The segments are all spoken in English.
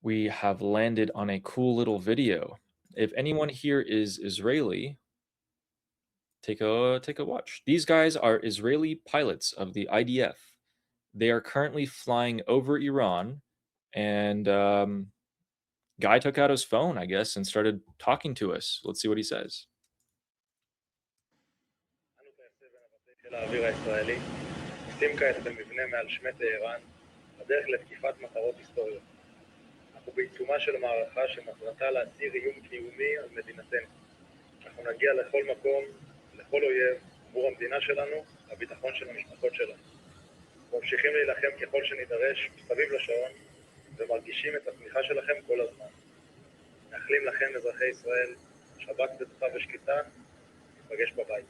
we have landed on a cool little video. If anyone here is Israeli, take a watch. These guys are Israeli pilots of the IDF. They are currently flying over Iran, and guy took out his phone, I guess, and started talking to us. Let's see what he says. אנו טייסי ונווטי חיל האוויר הישראלי עושים כעת במבנה מעל שמי טהרן בדרך לתקיפת מטרות היסטוריות. אנחנו בעיצומה של מערכה שמטרתה להסיר איום קיומי על מדינתנו. אנחנו נגיע לכל מקום, לכל אויב, עבור המדינה שלנו, הביטחון של המשפחות שלנו. ממשיכים להילחם ככל שנידרש מסביב לשעון ומרגישים את התמיכה שלכם כל הזמן. מאחלים לכם אזרחי ישראל שבת בטוחה ושקטה, ניפגש בבית.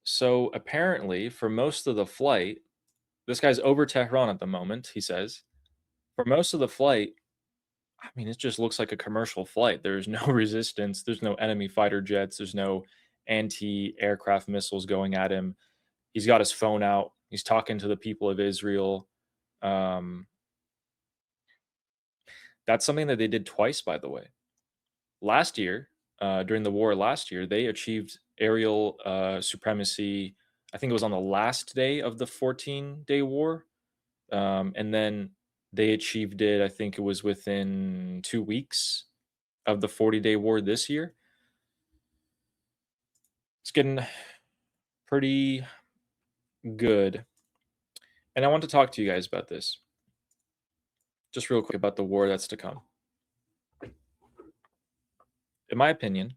So apparently, for most of the flight, this guy's over Tehran at the moment, he says. For most of the flight, I mean, it just looks like a commercial flight. There's no resistance, there's no enemy fighter jets, there's no anti-aircraft missiles going at him. He's got his phone out, he's talking to the people of Israel. That's something that they did twice, by the way. Last year, during the war last year, they achieved aerial supremacy. I think it was on the last day of the 14-day war. And then they achieved it, I think it was within 2 weeks of the 40-day war this year. It's getting pretty good. And I want to talk to you guys about this. Just real quick about the war that's to come. In my opinion,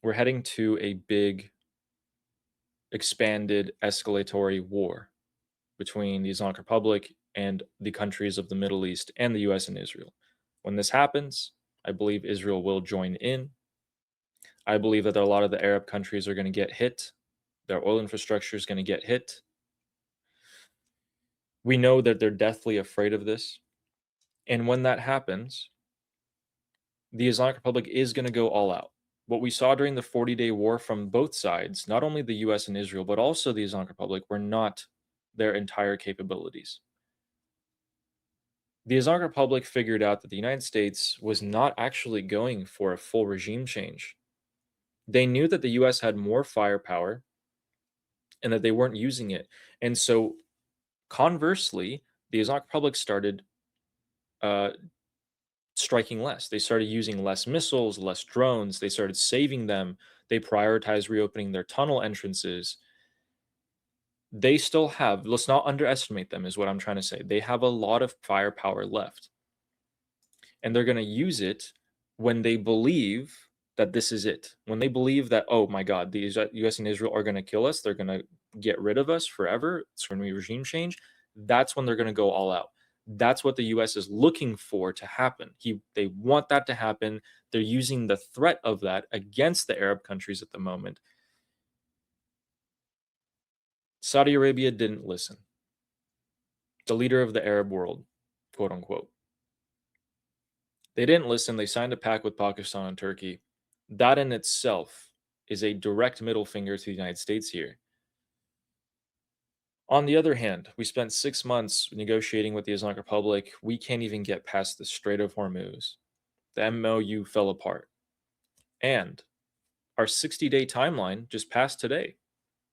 we're heading to a big, expanded, escalatory war between the Islamic Republic and the countries of the Middle East and the US and Israel. When this happens, I believe Israel will join in. I believe that a lot of the Arab countries are going to get hit. Their oil infrastructure is going to get hit. We know that they're deathly afraid of this. And when that happens, the Islamic Republic is going to go all out. What we saw during the 40-day war from both sides, not only the US and Israel, but also the Islamic Republic, were not their entire capabilities. The Islamic Republic figured out that the United States was not actually going for a full regime change. They knew that the US had more firepower and that they weren't using it. And so, conversely, the Islamic Republic started striking less. They started using less missiles, less drones. They started saving them. They prioritized reopening their tunnel entrances. They still have, let's not underestimate them, is what I'm trying to say. They have a lot of firepower left. And they're going to use it when they believe that this is it. When they believe that, oh my God, the US and Israel are going to kill us, they're going to get rid of us forever, it's going to be regime change, that's when they're going to go all out. That's what the US is looking for to happen. They want that to happen. They're using the threat of that against the Arab countries at the moment. Saudi Arabia didn't listen. The leader of the Arab world, quote unquote. They didn't listen. They signed a pact with Pakistan and Turkey. That in itself is a direct middle finger to the United States here. On the other hand, we spent 6 months negotiating with the Islamic Republic. We can't even get past the Strait of Hormuz. The MOU fell apart. And our 60-day timeline just passed today.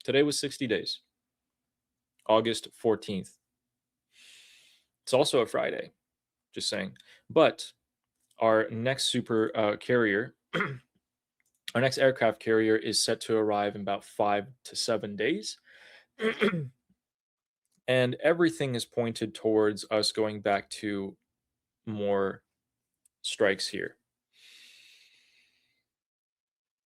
Today was 60 days. August 14th. It's also a Friday, just saying. But our next super carrier, our next aircraft carrier is set to arrive in about 5 to 7 days. And everything is pointed towards us going back to more strikes here.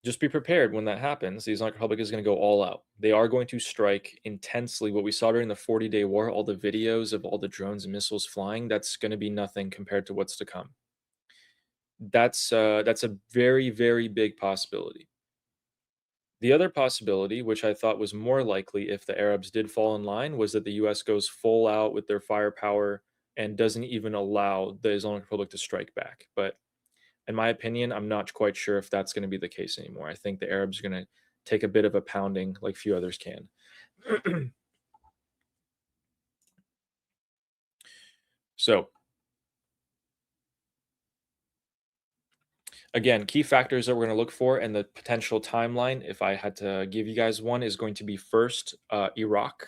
Just be prepared when that happens. The Islamic Republic is going to go all out. They are going to strike intensely. What we saw during the 40-day war, all the videos of all the drones and missiles flying, that's going to be nothing compared to what's to come. That's a very, very big possibility. The other possibility, which I thought was more likely if the Arabs did fall in line, was that the US goes full out with their firepower and doesn't even allow the Islamic Republic to strike back. But in my opinion, I'm not quite sure if that's going to be the case anymore. I think the Arabs are going to take a bit of a pounding like few others can. So, again, key factors that we're going to look for and the potential timeline, if I had to give you guys one, is going to be first Iraq.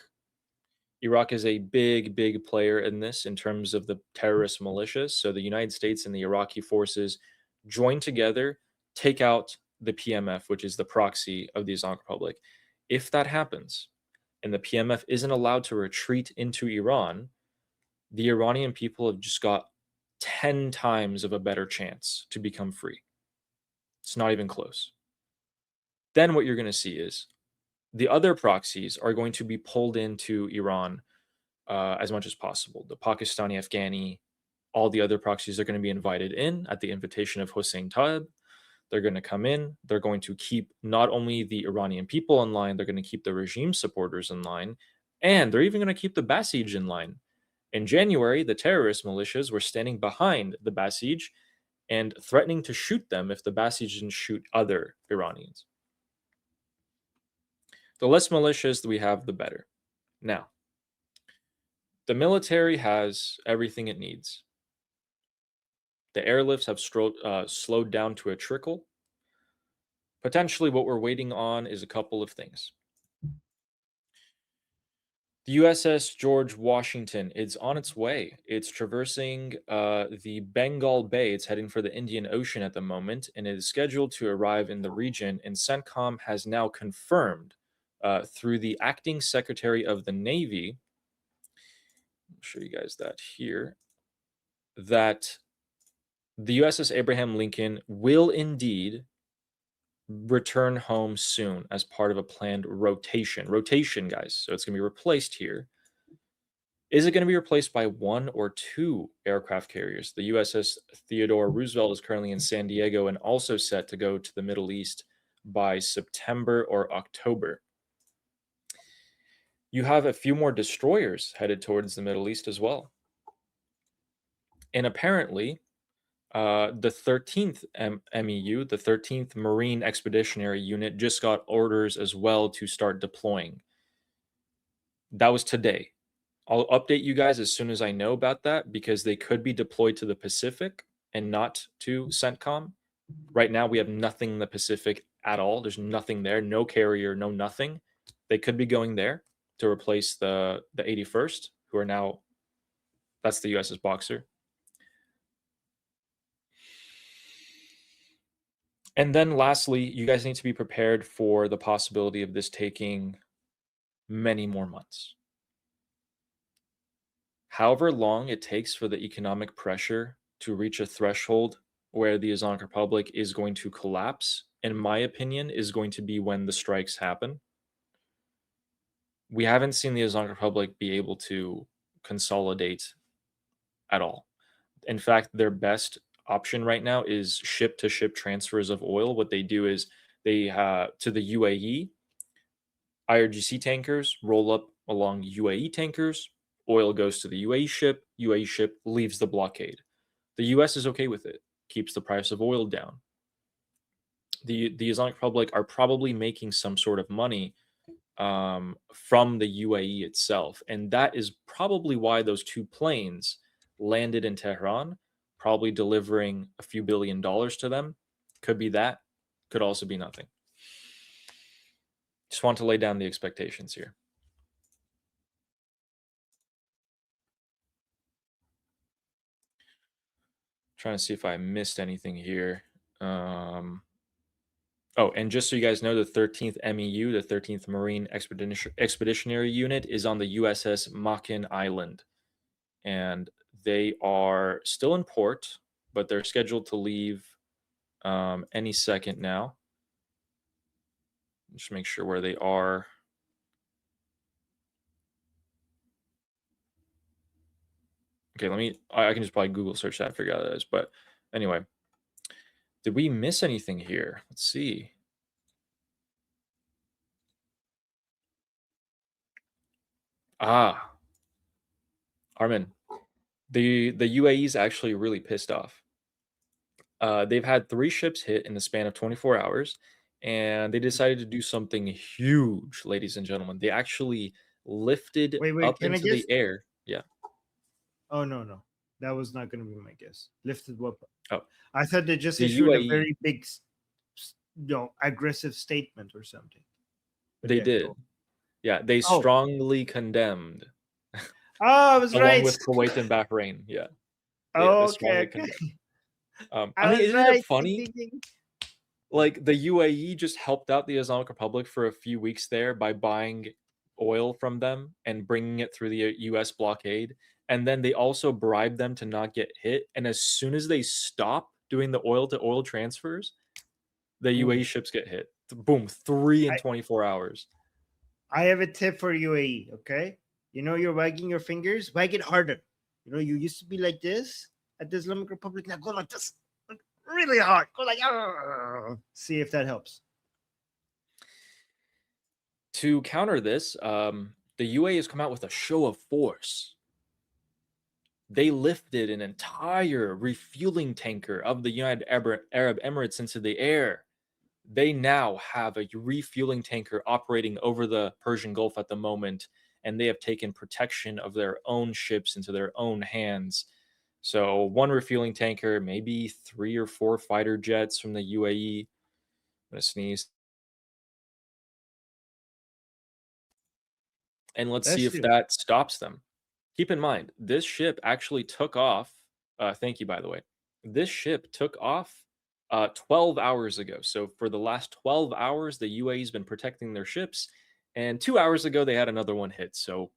Iraq is a big, big player in this in terms of the terrorist militias. So the United States and the Iraqi forces join together, take out the PMF, which is the proxy of the Islamic Republic. If that happens and the PMF isn't allowed to retreat into Iran, the Iranian people have just got 10 times of a better chance to become free. It's not even close. Then what you're going to see is the other proxies are going to be pulled into Iran as much as possible. The Pakistani, Afghani, all the other proxies are going to be invited in at the invitation of Hossein Taib. They're going to come in. They're going to keep not only the Iranian people in line, they're going to keep the regime supporters in line, and they're even going to keep the Basij in line. In January, the terrorist militias were standing behind the Basij and threatening to shoot them if the Basij didn't shoot other Iranians. The less militias we have, the better. Now, the military has everything it needs. The airlifts have slowed down to a trickle. Potentially, what we're waiting on is a couple of things. The USS George Washington is on its way. It's traversing the Bengal Bay. It's heading for the Indian Ocean at the moment, and it is scheduled to arrive in the region. And CENTCOM has now confirmed through the acting secretary of the Navy, I'll show you guys that here, that the USS Abraham Lincoln will indeed return home soon as part of a planned rotation. Rotation, guys. So it's going to be replaced here. Is it going to be replaced by one or two aircraft carriers? The USS Theodore Roosevelt is currently in San Diego and also set to go to the Middle East by September or October. You have a few more destroyers headed towards the Middle East as well. And apparently, the 13th MEU, the 13th Marine Expeditionary Unit, just got orders as well to start deploying. That was today. I'll update you guys as soon as I know about that because they could be deployed to the Pacific and not to CENTCOM. Right now, we have nothing in the Pacific at all. There's nothing there, no carrier, no nothing. They could be going there to replace the 81st, who are now, that's the USS Boxer. And then lastly, you guys need to be prepared for the possibility of this taking many more months. However long it takes for the economic pressure to reach a threshold where the Islamic Republic is going to collapse, in my opinion, is going to be when the strikes happen. We haven't seen the Islamic Republic be able to consolidate at all. In fact, their best option right now is ship-to-ship transfers of oil. What they do is they to the UAE, IRGC tankers roll up along UAE tankers, oil goes to the UAE ship leaves the blockade. The US is okay with it, keeps the price of oil down. The Islamic Republic are probably making some sort of money from the UAE itself, and that is probably why those two planes landed in Tehran, probably delivering a few $billions to them. Could be that, could also be nothing. Just want to lay down the expectations here. Trying to see if I missed anything here. Oh, and just so you guys know, the 13th MEU, the 13th Marine Expeditionary Unit, is on the USS Makin Island. And they are still in port, but they're scheduled to leave any second now. Just make sure where they are. Okay, I can just probably Google search that and figure out what that is. But anyway, did we miss anything here? Let's see. Armin, the UAE is actually really pissed off. They've had 3 ships hit in the span of 24 hours, and they decided to do something huge, ladies and gentlemen. They actually lifted Wait, up can I into the guess? air. Yeah. Oh, no. That was not going to be my guess. Lifted weapon. Oh, I thought they just the issued a UAE, very big, aggressive statement or something. But they yeah, did. go. Yeah, they Oh, strongly condemned, I was along right. with Kuwait and Bahrain. Yeah, they Okay, strongly okay. condemned. I I mean, was isn't it right. Ding, funny? ding, ding. Like the UAE just helped out the Islamic Republic for a few weeks there by buying oil from them and bringing it through the US blockade. And then they also bribed them to not get hit. And as soon as they stop doing the oil to oil transfers, the UAE Ooh. ships get hit. Boom, three in I, 24 hours. I have a tip for UAE, okay? You're wagging your fingers, wag it harder. You used to be like this at the Islamic Republic. Now go like this. Like, really hard. Go like, "Arr." See if that helps. To counter this, the UAE has come out with a show of force. They lifted an entire refueling tanker of the United Arab Emirates into the air. They now have a refueling tanker operating over the Persian Gulf at the moment, and they have taken protection of their own ships into their own hands. So, one refueling tanker, maybe 3 or 4 fighter jets from the UAE. I'm going to sneeze. And let's see That's if you. that stops them. Keep in mind, this ship actually took off. Thank you, by the way. This ship took off 12 hours ago. So for the last 12 hours, the UAE's been protecting their ships. And 2 hours ago, they had another one hit. So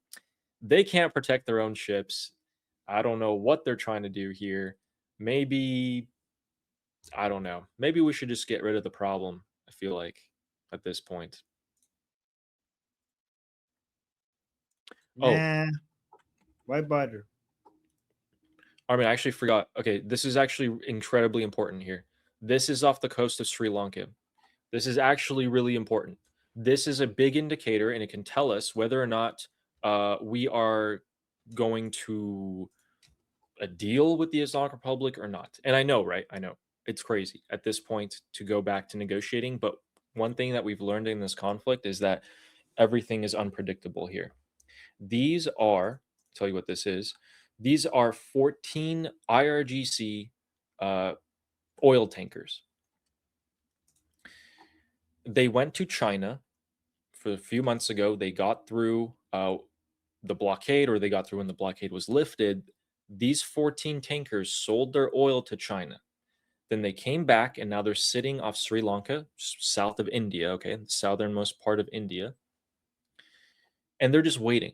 they can't protect their own ships. I don't know what they're trying to do here. Maybe, I don't know. Maybe we should just get rid of the problem, I feel like, at this point. Oh, Nah, why bother? Armin, I actually forgot. Okay, this is actually incredibly important here. This is off the coast of Sri Lanka. This is actually really important. This is a big indicator, and it can tell us whether or not we are going to deal with the Islamic Republic or not. And I know, right? I know it's crazy at this point to go back to negotiating. But one thing that we've learned in this conflict is that everything is unpredictable here. These are, tell you what this is. These are 14 IRGC uh, oil tankers. They went to China for a few months ago. They got through the blockade, or they got through when the blockade was lifted. These 14 tankers sold their oil to China. Then they came back, and now they're sitting off Sri Lanka, south of India, okay, the southernmost part of India. And they're just waiting.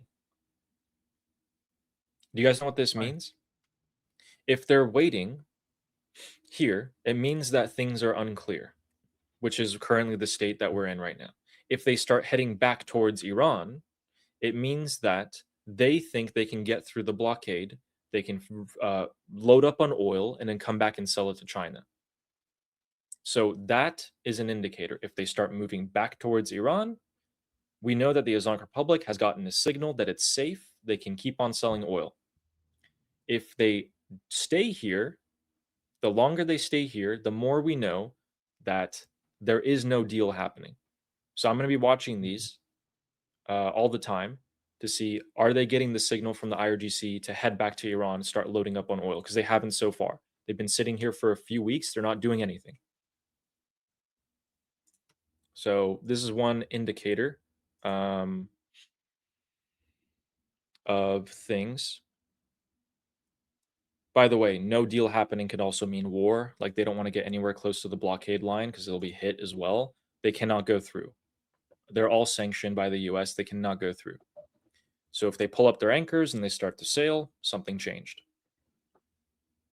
Do you guys know what this Why? means? If they're waiting here, it means that things are unclear, which is currently the state that we're in right now. If they start heading back towards Iran, it means that they think they can get through the blockade, they can load up on oil, and then come back and sell it to China. So that is an indicator. If they start moving back towards Iran, we know that the Islamic Republic has gotten a signal that it's safe. They can keep on selling oil. If they stay here, the longer they stay here, the more we know that there is no deal happening. So I'm going to be watching these all the time to see, are they getting the signal from the IRGC to head back to Iran and start loading up on oil, because they haven't so far. They've been sitting here for a few weeks. They're not doing anything. So this is one indicator of things. By the way, no deal happening could also mean war. Like, they don't want to get anywhere close to the blockade line because they'll be hit as well. They cannot go through. They're all sanctioned by the US. They cannot go through. So if they pull up their anchors and they start to sail, something changed.